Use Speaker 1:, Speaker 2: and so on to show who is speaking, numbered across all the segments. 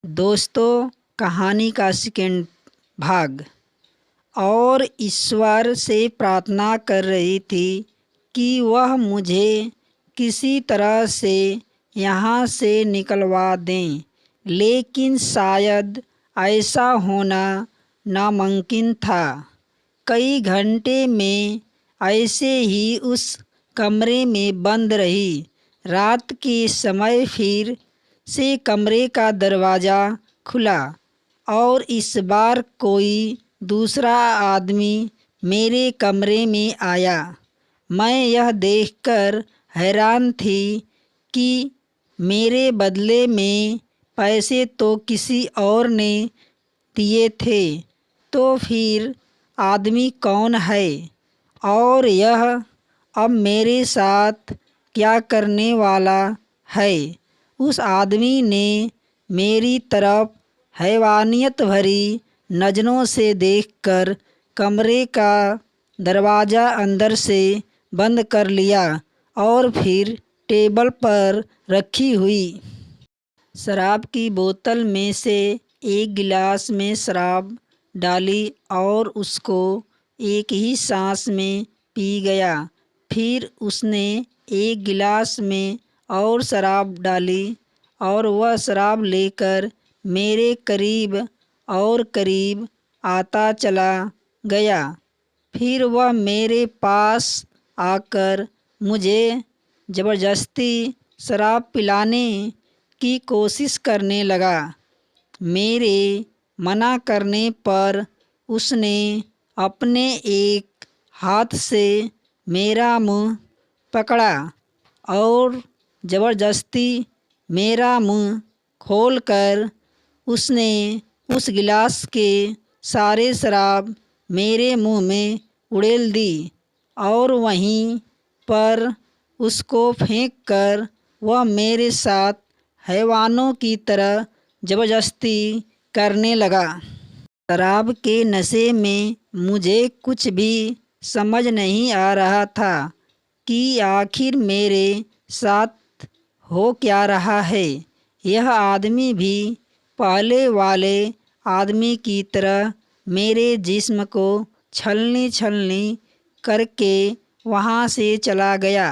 Speaker 1: दोस्तों, कहानी का सेकंड भाग। और ईश्वर से प्रार्थना कर रही थी कि वह मुझे किसी तरह से यहाँ से निकलवा दें, लेकिन शायद ऐसा होना नामुमकिन था। कई घंटे में ऐसे ही उस कमरे में बंद रही। रात के समय फिर से कमरे का दरवाज़ा खुला और इस बार कोई दूसरा आदमी मेरे कमरे में आया। मैं यह देखकर हैरान थी कि मेरे बदले में पैसे तो किसी और ने दिए थे, तो फिर आदमी कौन है और यह अब मेरे साथ क्या करने वाला है। उस आदमी ने मेरी तरफ हैवानियत भरी नज़रों से देखकर कमरे का दरवाज़ा अंदर से बंद कर लिया और फिर टेबल पर रखी हुई शराब की बोतल में से एक गिलास में शराब डाली और उसको एक ही सांस में पी गया। फिर उसने एक गिलास में और शराब डाली और वह शराब लेकर मेरे करीब और करीब आता चला गया। फिर वह मेरे पास आकर मुझे ज़बरदस्ती शराब पिलाने की कोशिश करने लगा। मेरे मना करने पर उसने अपने एक हाथ से मेरा मुंह पकड़ा और ज़बरदस्ती मेरा मुंह खोलकर उसने उस गिलास के सारे शराब मेरे मुंह में उड़ेल दी और वहीं पर उसको फेंक कर वह मेरे साथ हैवानों की तरह ज़बरदस्ती करने लगा। शराब के नशे में मुझे कुछ भी समझ नहीं आ रहा था कि आखिर मेरे साथ हो क्या रहा है। यह आदमी भी पहले वाले आदमी की तरह मेरे जिस्म को छलनी करके वहाँ से चला गया।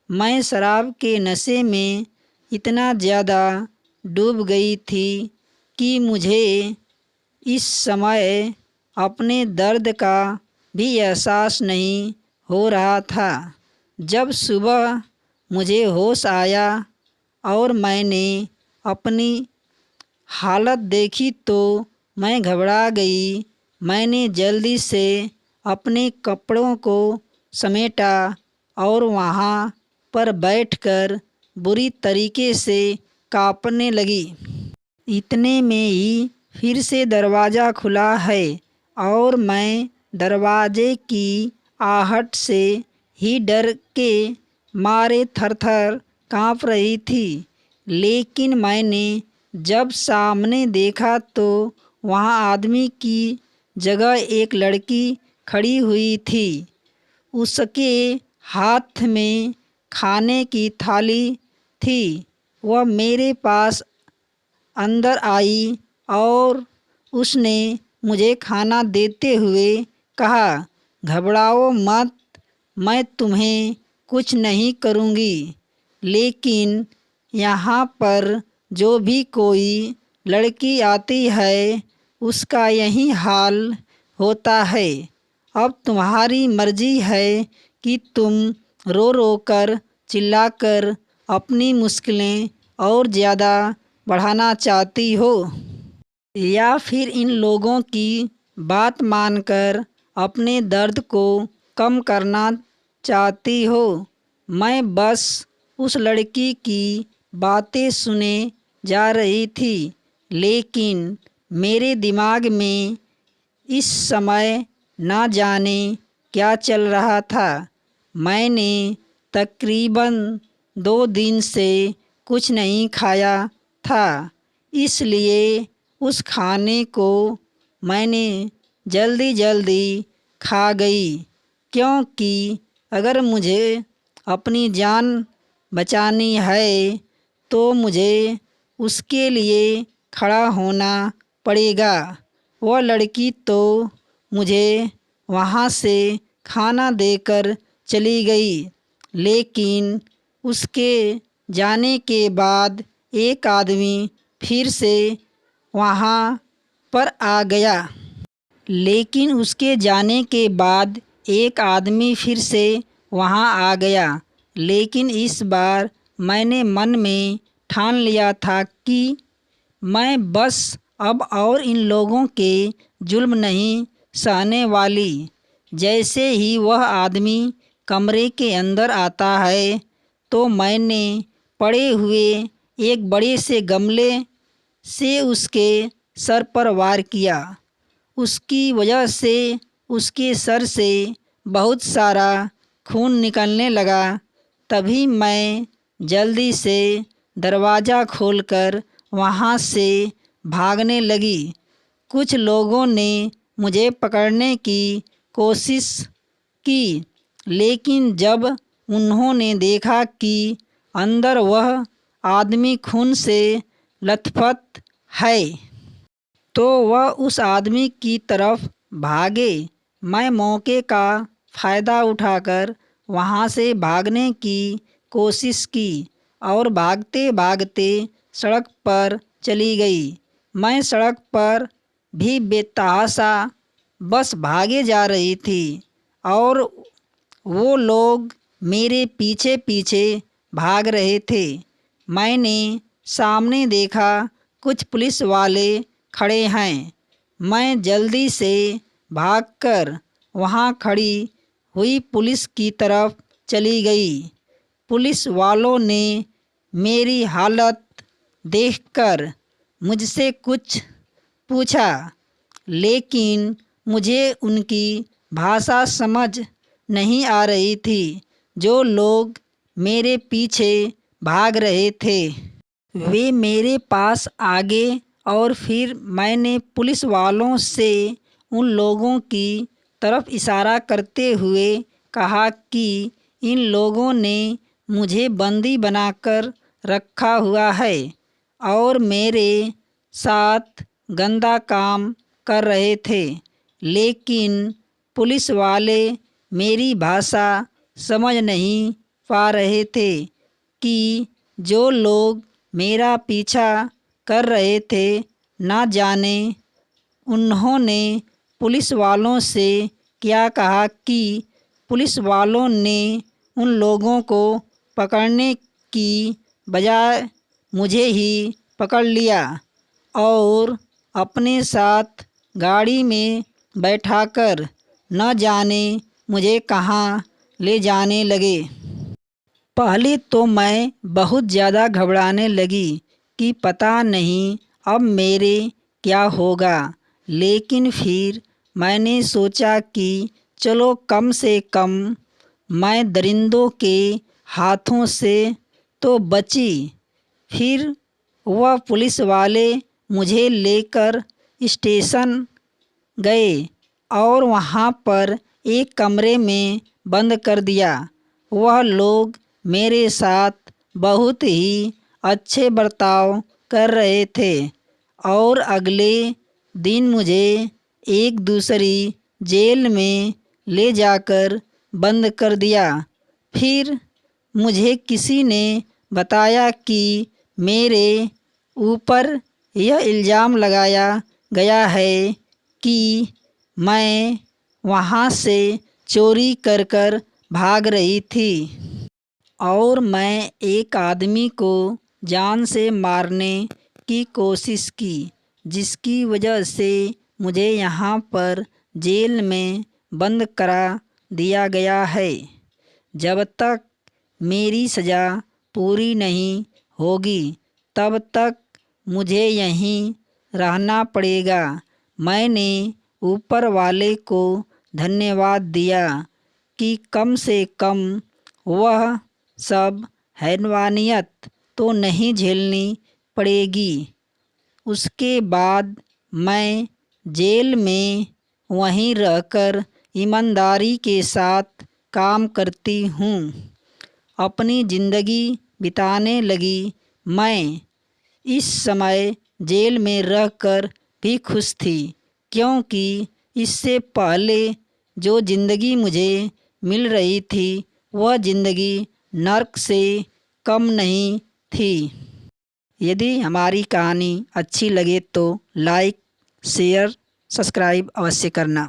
Speaker 1: मैं शराब के नशे में इतना ज़्यादा डूब गई थी कि मुझे इस समय अपने दर्द का भी एहसास नहीं हो रहा था। जब सुबह मुझे होश आया और मैंने अपनी हालत देखी तो मैं घबरा गई। मैंने जल्दी से अपने कपड़ों को समेटा और वहाँ पर बैठकर बुरी तरीके से कांपने लगी। इतने में ही फिर से दरवाज़ा खुला है और मैं दरवाजे की आहट से ही डर के मारे थर-थर काँप रही थी। लेकिन मैंने जब सामने देखा तो वहाँ आदमी की जगह एक लड़की खड़ी हुई थी। उसके हाथ में खाने की थाली थी। वह मेरे पास अंदर आई और उसने मुझे खाना देते हुए कहा, घबराओ मत, मैं तुम्हें कुछ नहीं करूँगी। लेकिन यहाँ पर जो भी कोई लड़की आती है उसका यही हाल होता है। अब तुम्हारी मर्जी है कि तुम रो रो कर चिल्लाकर अपनी मुश्किलें और ज़्यादा बढ़ाना चाहती हो या फिर इन लोगों की बात मानकर अपने दर्द को कम करना चाहती हो। मैं बस उस लड़की की बातें सुने जा रही थी, लेकिन मेरे दिमाग में इस समय ना जाने क्या चल रहा था। मैंने तकरीबन 2 दिन से कुछ नहीं खाया था, इसलिए उस खाने को मैंने जल्दी खा गई, क्योंकि अगर मुझे अपनी जान बचानी है तो मुझे उसके लिए खड़ा होना पड़ेगा। वह लड़की तो मुझे वहाँ से खाना देकर चली गई, लेकिन उसके जाने के बाद एक आदमी फिर से वहाँ पर आ गया। लेकिन उसके जाने के बाद एक आदमी फिर से वहाँ आ गया, लेकिन इस बार मैंने मन में ठान लिया था कि मैं बस अब और इन लोगों के जुल्म नहीं सहने वाली। जैसे ही वह आदमी कमरे के अंदर आता है तो मैंने पड़े हुए एक बड़े से गमले से उसके सर पर वार किया। उसकी वजह से उसके सर से बहुत सारा खून निकलने लगा। तभी मैं जल्दी से दरवाज़ा खोलकर वहाँ से भागने लगी। कुछ लोगों ने मुझे पकड़ने की कोशिश की, लेकिन जब उन्होंने देखा कि अंदर वह आदमी खून से लथपथ है तो वह उस आदमी की तरफ भागे। मैं मौके का फ़ायदा उठाकर वहाँ से भागने की कोशिश की और भागते भागते सड़क पर चली गई। मैं सड़क पर भी बेतहाशा बस भागे जा रही थी और वो लोग मेरे पीछे पीछे भाग रहे थे। मैंने सामने देखा कुछ पुलिस वाले खड़े हैं। मैं जल्दी से भागकर वहाँ खड़ी हुई पुलिस की तरफ चली गई। पुलिस वालों ने मेरी हालत देखकर मुझसे कुछ पूछा, लेकिन मुझे उनकी भाषा समझ नहीं आ रही थी। जो लोग मेरे पीछे भाग रहे थे वे मेरे पास आगे और फिर मैंने पुलिस वालों से उन लोगों की तरफ इशारा करते हुए कहा कि इन लोगों ने मुझे बंदी बनाकर रखा हुआ है और मेरे साथ गंदा काम कर रहे थे। लेकिन पुलिस वाले मेरी भाषा समझ नहीं पा रहे थे कि जो लोग मेरा पीछा कर रहे थे ना जाने उन्होंने पुलिस वालों से क्या कहा कि पुलिस वालों ने उन लोगों को पकड़ने की बजाय मुझे ही पकड़ लिया और अपने साथ गाड़ी में बैठाकर न जाने मुझे कहाँ ले जाने लगे। पहले तो मैं बहुत ज़्यादा घबराने लगी कि पता नहीं अब मेरे क्या होगा, लेकिन फिर मैंने सोचा कि चलो कम से कम मैं दरिंदों के हाथों से तो बची। फिर वह पुलिस वाले मुझे लेकर स्टेशन गए और वहाँ पर एक कमरे में बंद कर दिया। वह लोग मेरे साथ बहुत ही अच्छे बर्ताव कर रहे थे और अगले दिन मुझे एक दूसरी जेल में ले जाकर बंद कर दिया। फिर मुझे किसी ने बताया कि मेरे ऊपर यह इल्ज़ाम लगाया गया है कि मैं वहाँ से चोरी कर कर भाग रही थी और मैं एक आदमी को जान से मारने की कोशिश की, जिसकी वजह से मुझे यहाँ पर जेल में बंद करा दिया गया है। जब तक मेरी सज़ा पूरी नहीं होगी तब तक मुझे यहीं रहना पड़ेगा। मैंने ऊपर वाले को धन्यवाद दिया कि कम से कम वह सब हैवानियत तो नहीं झेलनी पड़ेगी। उसके बाद मैं जेल में वहीं रहकर ईमानदारी के साथ काम करती हूँ, अपनी ज़िंदगी बिताने लगी। मैं इस समय जेल में रहकर भी खुश थी, क्योंकि इससे पहले जो ज़िंदगी मुझे मिल रही थी वह ज़िंदगी नर्क से कम नहीं थी। यदि हमारी कहानी अच्छी लगे तो लाइक, शेयर, सब्सक्राइब अवश्य करना।